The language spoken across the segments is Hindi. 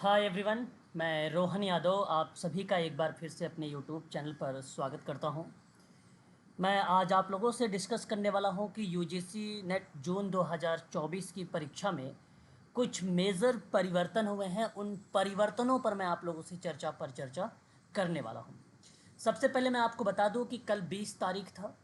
Hi everyone. मैं रोहन यादव आप सभी का एक बार फिर से अपने यूट्यूब चैनल पर स्वागत करता हूं। मैं आज आप लोगों से डिस्कस करने वाला हूं कि यूजीसी नेट जून 2024 की परीक्षा में कुछ मेजर परिवर्तन हुए हैं। उन परिवर्तनों पर मैं आप लोगों से चर्चा करने वाला हूं। सबसे पहले मैं आपको बता दूं कि कल 20 तारीख था,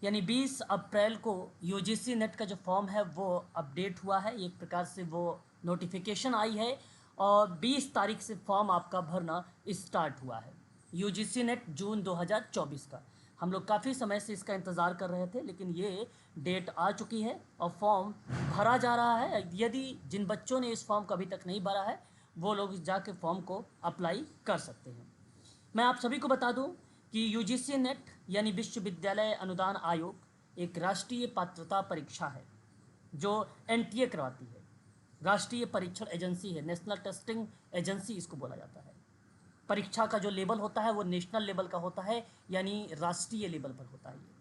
यानी 20 अप्रैल को यूजीसी नेट का जो फॉर्म है वो अपडेट हुआ है। एक प्रकार से वो नोटिफिकेशन आई है और 20 तारीख से फॉर्म आपका भरना स्टार्ट हुआ है। यूजीसी नेट जून 2024 का हम लोग काफ़ी समय से इसका इंतज़ार कर रहे थे, लेकिन ये डेट आ चुकी है और फॉर्म भरा जा रहा है। यदि जिन बच्चों ने इस फॉर्म को अभी तक नहीं भरा है वो लोग जाके फॉर्म को अप्लाई कर सकते हैं। मैं आप सभी को बता दूं कि यूजीसी नेट यानी विश्वविद्यालय अनुदान आयोग एक राष्ट्रीय पात्रता परीक्षा है जो एनटीए करवाती है। राष्ट्रीय परीक्षण एजेंसी है, नेशनल टेस्टिंग एजेंसी इसको बोला जाता है। परीक्षा का जो लेवल होता है वो नेशनल लेवल का होता है, यानी राष्ट्रीय लेवल पर होता है ये।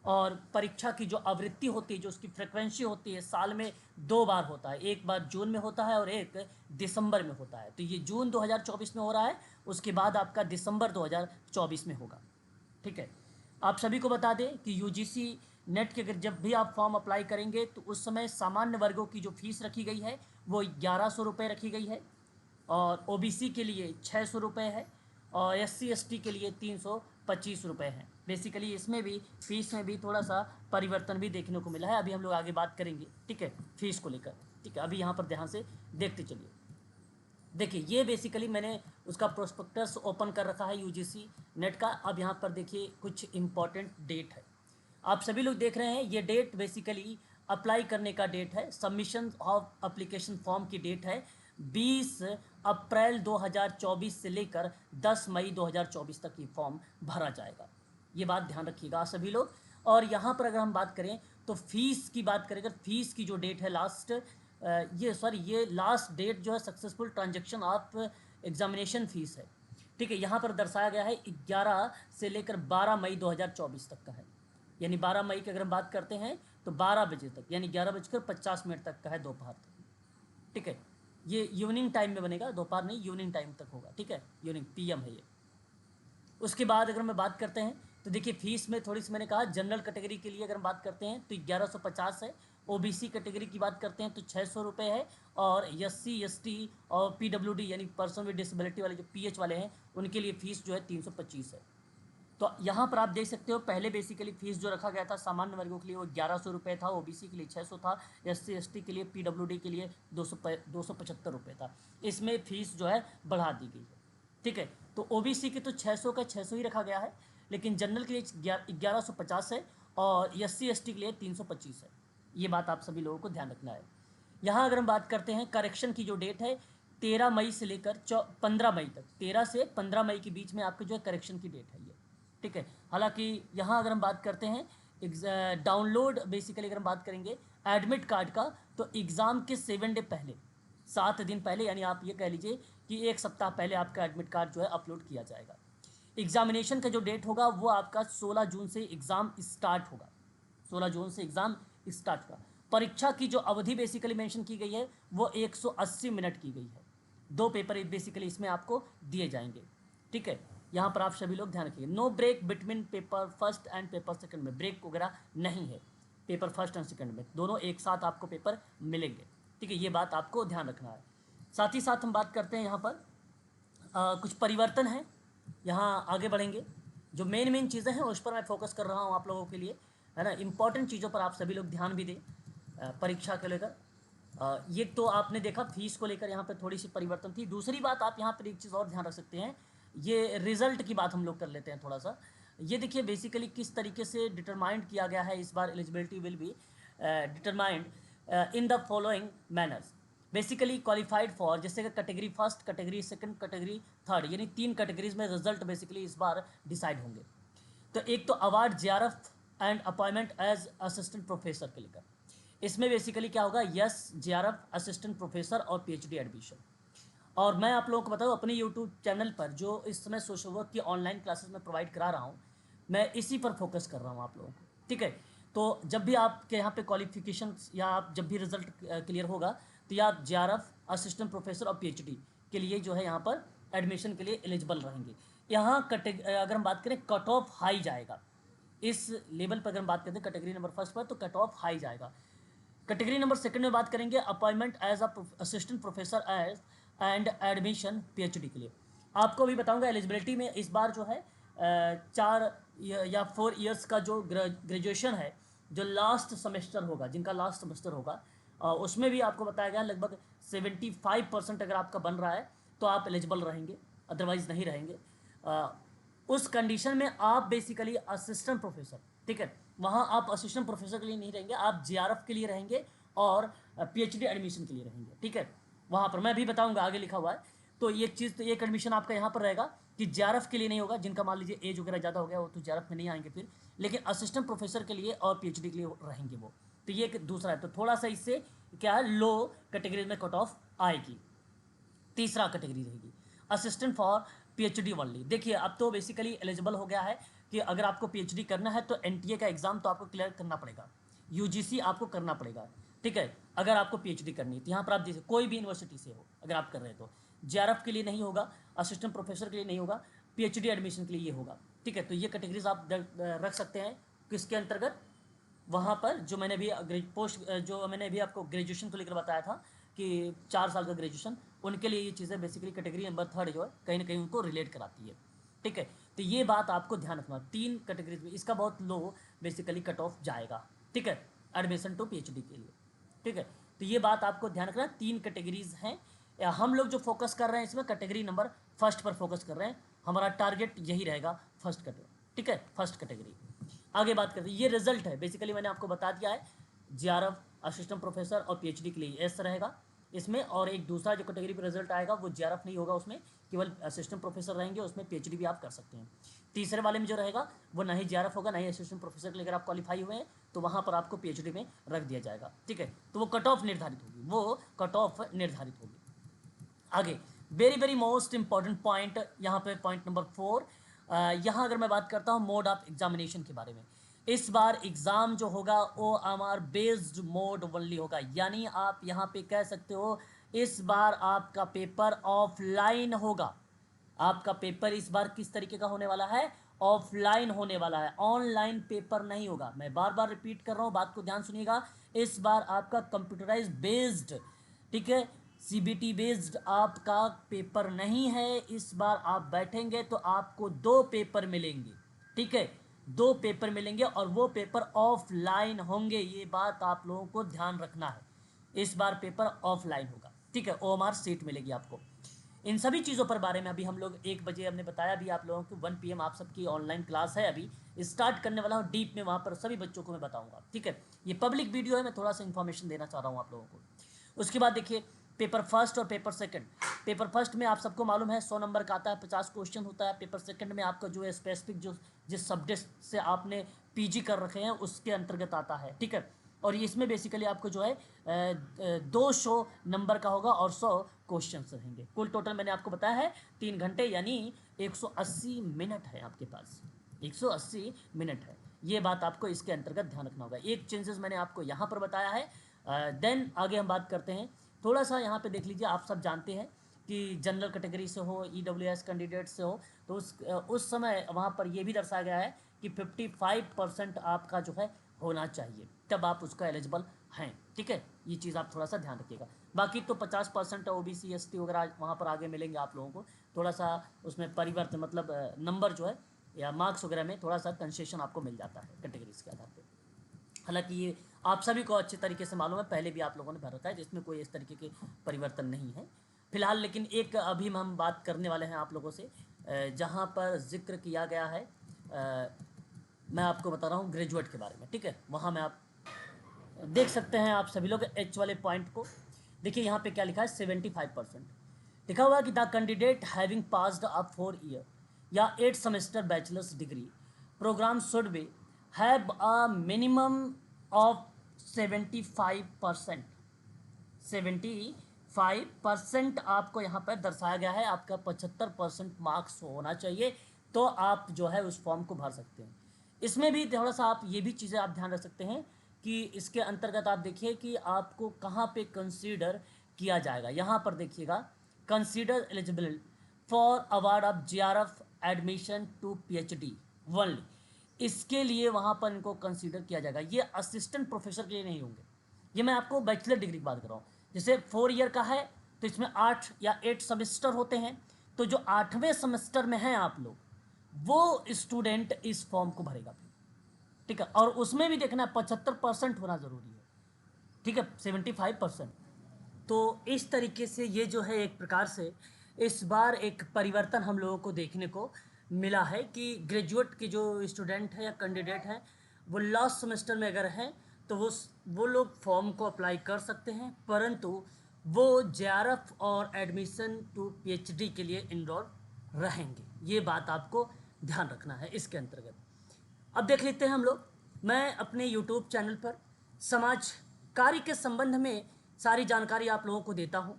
और परीक्षा की जो आवृत्ति होती है, जो उसकी फ्रिक्वेंसी होती है, साल में 2 बार होता है। एक बार जून में होता है और एक दिसंबर में होता है। तो ये जून 2024 में हो रहा है, उसके बाद आपका दिसंबर 2024 में होगा। ठीक है। आप सभी को बता दें कि यूजीसी नेट के अगर जब भी आप फॉर्म अप्लाई करेंगे तो उस समय सामान्य वर्गों की जो फीस रखी गई है वो 1100 रुपये रखी गई है, और ओबीसी के लिए 600 रुपये है, और एससी एसटी के लिए 325 रुपये हैं। बेसिकली इसमें भी फीस में भी थोड़ा सा परिवर्तन भी देखने को मिला है। अभी हम लोग आगे बात करेंगे, ठीक है, फीस को लेकर। ठीक है, अभी यहाँ पर ध्यान से देखते चलिए। देखिए, ये बेसिकली मैंने उसका प्रोस्पेक्टस ओपन कर रखा है यूजीसी नेट का। अब यहाँ पर देखिए कुछ इम्पॉर्टेंट डेट है, आप सभी लोग देख रहे हैं। ये डेट बेसिकली अप्लाई करने का डेट है, सबमिशन ऑफ एप्लीकेशन फॉर्म की डेट है 20 अप्रैल 2024 से लेकर 10 मई 2024 तक ये फॉर्म भरा जाएगा। ये बात ध्यान रखिएगा सभी लोग। और यहाँ पर अगर हम बात करें तो फीस की बात करें, अगर फीस की जो डेट है लास्ट ये लास्ट डेट जो है successful transaction of examination fees है। ठीक है, यहाँ पर दर्शाया गया है 11 से लेकर 12 मई 2024 तक का है। यानी 12 मई की अगर हम बात करते हैं तो 12 बजे तक, यानी 11:50 तक का है, दोपहर तक। ठीक है, ये इवनिंग टाइम में बनेगा, दोपहर नहीं, इवनिंग टाइम तक होगा। ठीक है, इवनिंग पीएम है ये। उसके बाद अगर हम बात करते हैं तो देखिए फीस में थोड़ी सी मैंने कहा, जनरल कैटेगरी के लिए अगर हम बात करते हैं तो 1150 है। ओबीसी कैटेगरी की बात करते हैं तो 600 रुपये है। और एससी एसटी और पीडब्ल्यूडी यानी पर्सन विद डिसेबिलिटी वाले जो पीएच वाले हैं उनके लिए फ़ीस जो है 325 है। तो यहाँ पर आप देख सकते हो, पहले बेसिकली फ़ीस जो रखा गया था सामान्य वर्गों के लिए वो 1100 रुपये था, ओबीसी के लिए 600 था, एससी एसटी के लिए पीडब्ल्यूडी के लिए 275 रुपये था। इसमें फ़ीस जो है बढ़ा दी गई है। ठीक है, तो ओबीसी के तो 600 का 600 ही रखा गया है, लेकिन जनरल के लिए 1150 है और एससी एसटी के लिए 325 है। ये बात आप सभी लोगों को ध्यान रखना है। यहाँ अगर हम बात करते हैं करेक्शन की जो डेट है 13 मई से लेकर 15 मई तक, 13 से 15 मई के बीच में आपके जो है करेक्शन की डेट है ये। ठीक है, हालांकि यहाँ अगर हम बात करते हैं डाउनलोड, बेसिकली अगर हम बात करेंगे एडमिट कार्ड का, तो एग्ज़ाम के 7 डे पहले, 7 दिन पहले, यानी आप ये कह लीजिए कि 1 सप्ताह पहले आपका एडमिट कार्ड जो है अपलोड किया जाएगा। एग्जामिनेशन का जो डेट होगा वो आपका 16 जून से एग्ज़ाम स्टार्ट होगा। 16 जून से एग्ज़ाम स्टार्ट होगा। परीक्षा की जो अवधि बेसिकली मेंशन की गई है वो 180 मिनट की गई है। 2 पेपर बेसिकली इसमें आपको दिए जाएंगे। ठीक है, यहाँ पर आप सभी लोग ध्यान रखिए, no break between paper first and paper second में, ब्रेक वगैरह नहीं है। पेपर फर्स्ट एंड सेकंड में दोनों एक साथ आपको पेपर मिलेंगे। ठीक है, ये बात आपको ध्यान रखना है। साथ ही साथ हम बात करते हैं यहाँ पर कुछ परिवर्तन है। यहाँ आगे बढ़ेंगे, जो मेन चीज़ें हैं उस पर मैं फोकस कर रहा हूँ आप लोगों के लिए, है ना। इंपॉर्टेंट चीज़ों पर आप सभी लोग ध्यान भी दें परीक्षा को लेकर। ये तो आपने देखा फीस को लेकर यहाँ पर थोड़ी सी परिवर्तन थी। दूसरी बात आप यहाँ पर एक चीज़ और ध्यान रख सकते हैं, ये रिज़ल्ट की बात हम लोग कर लेते हैं थोड़ा सा। ये देखिए बेसिकली किस तरीके से डिटरमाइंड किया गया है इस बार। Eligibility will be determined in the following manners. Basically qualified for, जैसे कि category first, category second, category third, यानी 3 कैटेगरीज में रिजल्ट बेसिकली इस बार डिसाइड होंगे। तो एक तो award JRF and appointment as assistant professor के लेकर, इसमें बेसिकली क्या होगा, यस जेआरएफ, असिस्टेंट प्रोफेसर और पीएचडी एडमिशन। और मैं आप लोगों को बताऊँ अपने यूट्यूब चैनल पर जो इस समय सोशल वर्क की ऑनलाइन क्लासेस में प्रोवाइड करा रहा हूँ, मैं इसी पर फोकस कर रहा हूँ आप लोगों को। ठीक है, तो जब भी आपके यहाँ पे क्वालिफिकेशन या आप जब भी रिजल्ट क्लियर होगा तो या आप जेआरएफ, असिस्टेंट प्रोफेसर और पीएचडी के लिए जो है यहाँ पर एडमिशन के लिए एलिजिबल रहेंगे। यहाँ अगर हम बात करें कट ऑफ हाई जाएगा, इस लेवल पर अगर हम बात करते हैं कैटेगरी नंबर फर्स्ट पर तो कट ऑफ हाई जाएगा। कैटेगरी नंबर सेकंड में बात करेंगे appointment as assistant professor as and admission PhD के लिए। आपको भी बताऊंगा एलिजिबिलिटी में इस बार जो है 4 या 4 इयर्स का जो ग्रेजुएशन है, जो लास्ट सेमेस्टर होगा, जिनका लास्ट सेमेस्टर होगा, उसमें भी आपको बताया गया लगभग 75% अगर आपका बन रहा है तो आप एलिजिबल रहेंगे, अदरवाइज नहीं रहेंगे। उस कंडीशन में आप बेसिकली असिस्टेंट प्रोफेसर, ठीक है, वहाँ आप असिस्टेंट प्रोफेसर के लिए नहीं रहेंगे, आप जीआरएफ के लिए रहेंगे और पीएचडी एडमिशन के लिए रहेंगे, ठीक है। वहाँ पर मैं भी बताऊंगा, आगे लिखा हुआ है। तो ये चीज़, तो एक एडमिशन आपका यहाँ पर रहेगा कि जीआरएफ के लिए नहीं होगा, जिनका मान लीजिए एज वगैरह ज़्यादा हो गया वो तो जीआरएफ में नहीं आएंगे फिर, लेकिन असिस्टेंट प्रोफेसर के लिए और पीएचडी के लिए रहेंगे वो। तो ये एक दूसरा है, तो थोड़ा सा इससे क्या है, लो कैटेगरी में कट ऑफ आएगी। तीसरा कैटेगरी रहेगी असिस्टेंट फॉर पीएचडी ओनली। देखिए अब तो बेसिकली एलिजिबल हो गया है कि अगर आपको पीएचडी करना है तो एनटीए का एग्जाम तो आपको क्लियर करना पड़ेगा, यूजीसी आपको करना पड़ेगा, ठीक है, अगर आपको पीएचडी करनी है। तो यहाँ पर आप देखिए कोई भी यूनिवर्सिटी से हो अगर आप कर रहे हैं तो जेआरएफ के लिए नहीं होगा, असिस्टेंट प्रोफेसर के लिए नहीं होगा, पीएचडी एडमिशन के लिए ये होगा, ठीक है। तो ये कैटेगरीज आप रख सकते हैं किसके अंतर्गत, वहाँ पर जो मैंने भी जो मैंने भी आपको ग्रेजुएशन को लेकर बताया था कि 4 साल का ग्रेजुएशन, उनके लिए ये चीज़ें बेसिकली कैटेगरी नंबर थर्ड जो है कहीं ना कहीं उनको रिलेट कराती है, ठीक है। तो ये बात आपको ध्यान रखना, 3 कैटेगरीज में इसका बहुत लो बेसिकली कट ऑफ जाएगा, ठीक है, एडमिशन टू पीएचडी के लिए, ठीक है। तो ये बात आपको ध्यान रखना, 3 कैटेगरीज हैं। हम लोग जो फोकस कर रहे हैं इसमें कैटेगरी नंबर फर्स्ट पर फोकस कर रहे हैं, हमारा टारगेट यही रहेगा फर्स्ट कैटेगरी, ठीक है, फर्स्ट कैटेगरी। आगे बात करते हैं, ये रिजल्ट है बेसिकली मैंने आपको बता दिया है, जीआरएफ, असिस्टेंट प्रोफेसर और पीएचडी के लिए एस रहेगा इसमें, और एक दूसरा जो कैटेगरी पर रिजल्ट आएगा वो जीआरएफ नहीं होगा, उसमें केवल असिस्टेंट प्रोफेसर रहेंगे, उसमें पीएचडी भी आप कर सकते हैं। तीसरे वाले में जो रहेगा वो ना ही जीआरएफ होगा ना ही असिस्टेंट प्रोफेसर के लिए, अगर आप क्वालिफाई हुए हैं तो वहाँ पर आपको पीएचडी में रख दिया जाएगा, ठीक है। तो वो कट ऑफ निर्धारित होगी, वो कट ऑफ निर्धारित होगी। आगे very very most important point यहाँ पे पॉइंट नंबर 4, यहाँ अगर मैं बात करता हूँ मोड ऑफ एग्जामिनेशन के बारे में। इस बार एग्ज़ाम जो होगा वो आर बेस्ड मोड ओनली होगा, यानी आप यहाँ पे कह सकते हो इस बार आपका पेपर ऑफलाइन होगा। आपका पेपर इस बार किस तरीके का होने वाला है, ऑफलाइन होने वाला है, ऑनलाइन पेपर नहीं होगा। मैं बार बार रिपीट कर रहा हूँ, बात को ध्यान सुनिएगा, इस बार आपका कंप्यूटराइज बेस्ड, ठीक है, सीबीटी बेस्ड आपका पेपर नहीं है। इस बार आप बैठेंगे तो आपको 2 पेपर मिलेंगे, ठीक है, 2 पेपर मिलेंगे और वो पेपर ऑफलाइन होंगे, ये बात आप लोगों को ध्यान रखना है। इस बार पेपर ऑफलाइन होगा, ठीक है, ओएमआर सीट मिलेगी आपको। इन सभी चीज़ों पर बारे में अभी हम लोग 1 बजे हमने बताया, अभी आप लोगों को 1 PM आप सबकी ऑनलाइन क्लास है, अभी स्टार्ट करने वाला हूँ डीप में, वहाँ पर सभी बच्चों को मैं बताऊँगा, ठीक है। ये पब्लिक वीडियो है, मैं थोड़ा सा इन्फॉर्मेशन देना चाह रहा हूँ आप लोगों को। उसके बाद देखिए पेपर फर्स्ट और पेपर सेकंड। पेपर फर्स्ट में आप सबको मालूम है 100 नंबर का आता है, 50 क्वेश्चन होता है। पेपर सेकंड में आपका जो है स्पेसिफिक जो जिस सब्जेक्ट से आपने पीजी कर रखे हैं उसके अंतर्गत आता है, ठीक है। और इसमें बेसिकली आपको जो है 200 नंबर का होगा और 100 क्वेश्चन रहेंगे। कुल टोटल मैंने आपको बताया है 3 घंटे, यानी 180 मिनट है आपके पास, 180 मिनट है। ये बात आपको इसके अंतर्गत ध्यान रखना होगा। एक चेंजेस मैंने आपको यहाँ पर बताया है। देन आगे हम बात करते हैं, थोड़ा सा यहाँ पे देख लीजिए, आप सब जानते हैं कि जनरल कैटेगरी से हो, ईडब्ल्यूएस कैंडिडेट से हो, तो उस समय वहाँ पर ये भी दर्शाया गया है कि 55% आपका जो है होना चाहिए, तब आप उसका एलिजिबल हैं, ठीक है। ये चीज़ आप थोड़ा सा ध्यान रखिएगा। बाकी तो 50% ओबीसी एसटी वगैरह वहाँ पर आगे मिलेंगे आप लोगों को, थोड़ा सा उसमें परिवर्तन मतलब नंबर जो है या मार्क्स वगैरह में थोड़ा सा कंसेशन आपको मिल जाता है कैटेगरीज के आधार पर। हालांकि ये आप सभी को अच्छे तरीके से मालूम है, पहले भी आप लोगों ने भर रखा है, जिसमें कोई इस तरीके के परिवर्तन नहीं है फिलहाल। लेकिन एक अभी हम बात करने वाले हैं आप लोगों से, जहाँ पर जिक्र किया गया है, मैं आपको बता रहा हूँ ग्रेजुएट के बारे में, ठीक है। वहाँ में आप देख सकते हैं, आप सभी लोग एच वाले पॉइंट को देखिए, यहाँ पे क्या लिखा है 75% लिखा हुआ है कि the candidate having passed a 4 year या 8 semester bachelors degree programme should be have a minimum of 75%। 75% आपको यहाँ पर दर्शाया गया है, आपका 75% मार्क्स होना चाहिए, तो आप जो है उस फॉर्म को भर सकते हैं। इसमें भी थोड़ा सा आप ये भी चीज़ें आप ध्यान रख सकते हैं कि इसके अंतर्गत आप देखिए कि आपको कहाँ पे कंसीडर किया जाएगा। यहाँ पर देखिएगा consider eligible for award of JRF admission to PhD only. इसके लिए वहाँ पर इनको कंसीडर किया जाएगा। ये असिस्टेंट प्रोफेसर के लिए नहीं होंगे, ये मैं आपको बैचलर डिग्री की बात कर रहा हूँ। जैसे 4 ईयर का है तो इसमें 8 या 8 सेमेस्टर होते हैं, तो जो 8वें सेमेस्टर में हैं आप लोग, वो स्टूडेंट इस फॉर्म को भरेगा फिर, ठीक है। और उसमें भी देखना 75% होना ज़रूरी है, ठीक है, 75%। तो इस तरीके से ये जो है एक प्रकार से इस बार एक परिवर्तन हम लोगों को देखने को मिला है कि ग्रेजुएट के जो स्टूडेंट हैं या कैंडिडेट हैं वो लास्ट सेमेस्टर में अगर हैं तो वो लोग फॉर्म को अप्लाई कर सकते हैं, परंतु वो JRF और एडमिशन टू PhD के लिए इनरोल रहेंगे। ये बात आपको ध्यान रखना है इसके अंतर्गत। अब देख लेते हैं हम लोग, मैं अपने YouTube चैनल पर समाज कार्य के संबंध में सारी जानकारी आप लोगों को देता हूं,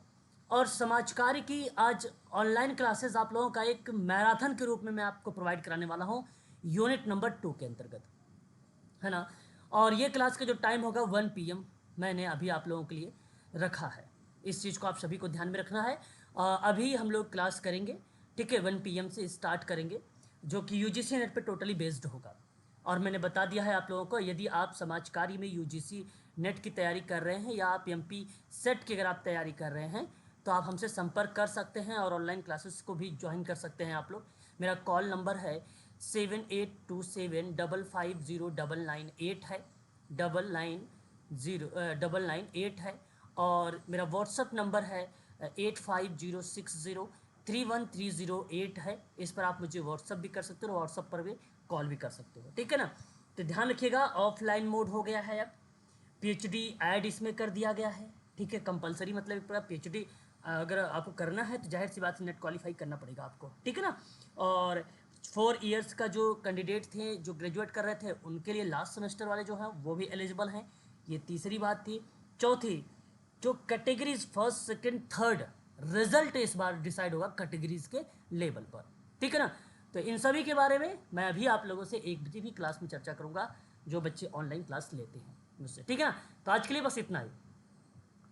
और समाज कार्य की आज ऑनलाइन क्लासेस आप लोगों का एक मैराथन के रूप में मैं आपको प्रोवाइड कराने वाला हूं यूनिट नंबर 2 के अंतर्गत, है ना। और ये क्लास का जो टाइम होगा 1 PM मैंने अभी आप लोगों के लिए रखा है। इस चीज़ को आप सभी को ध्यान में रखना है। अभी हम लोग क्लास करेंगे, ठीक है, 1 PM से स्टार्ट करेंगे, जो कि UGC नेट पे टोटली बेस्ड होगा। और मैंने बता दिया है आप लोगों को, यदि आप समाज कार्य में UGC नेट की तैयारी कर रहे हैं या आप MP सेट की अगर आप तैयारी कर रहे हैं तो आप हमसे संपर्क कर सकते हैं और ऑनलाइन क्लासेस को भी ज्वाइन कर सकते हैं आप लोग। मेरा कॉल नंबर है 7827550998 है, 998 है। और मेरा व्हाट्सअप नंबर है 8506031308 है। इस पर आप मुझे व्हाट्सअप भी कर सकते हो और व्हाट्सअप पर भी कॉल भी कर सकते हो, ठीक है ना। तो ध्यान रखिएगा, ऑफलाइन मोड हो गया है अब, PhD ऐड इसमें कर दिया गया है, ठीक है, कंपलसरी मतलब एक प्रकार PhD अगर आपको करना है तो जाहिर सी बात है नेट क्वालिफाई करना पड़ेगा आपको, ठीक है ना। और 4 इयर्स का जो कैंडिडेट थे जो ग्रेजुएट कर रहे थे उनके लिए लास्ट सेमेस्टर वाले जो हैं वो भी एलिजिबल हैं, ये तीसरी बात थी। चौथी, जो categories first second third result इस बार डिसाइड होगा कैटेगरीज के लेवल पर, ठीक है ना। तो इन सभी के बारे में मैं अभी आप लोगों से 1 बजे भी क्लास में चर्चा करूंगा, जो बच्चे ऑनलाइन क्लास लेते हैं मुझसे, ठीक है ना। तो आज के लिए बस इतना ही।